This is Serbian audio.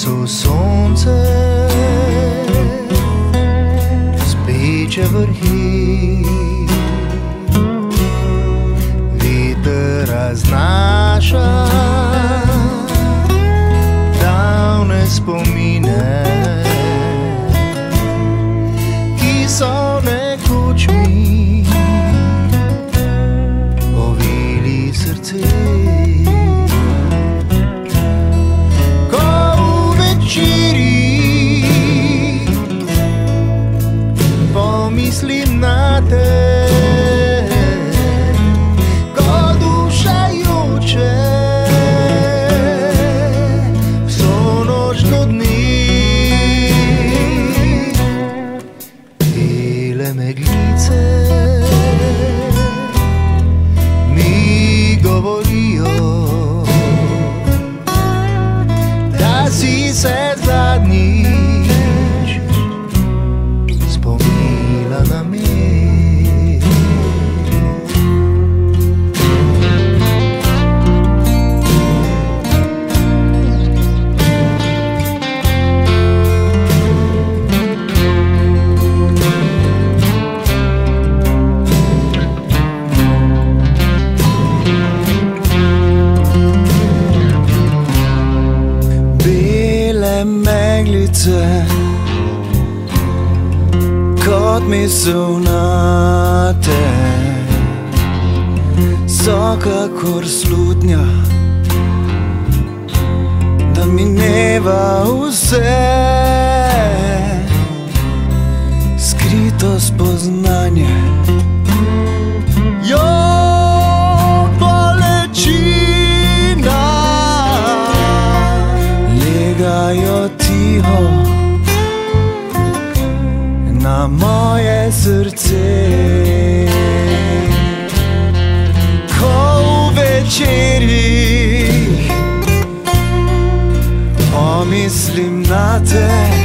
So sonce speče vrhi, veter raznaša davne spomine, ki so nekoč mi ovili srce. Pomislim na te, ko duša joče vso noč do dni. Bele meglice mi govorijo, da si se zadnjič spomnila na me. Bele meglice kot misel na te so kakor slutnja, da mineva vse skrito spoznanje. Jo, bolečina legajo tiho na moje srce, ko v večerih pomislim na te.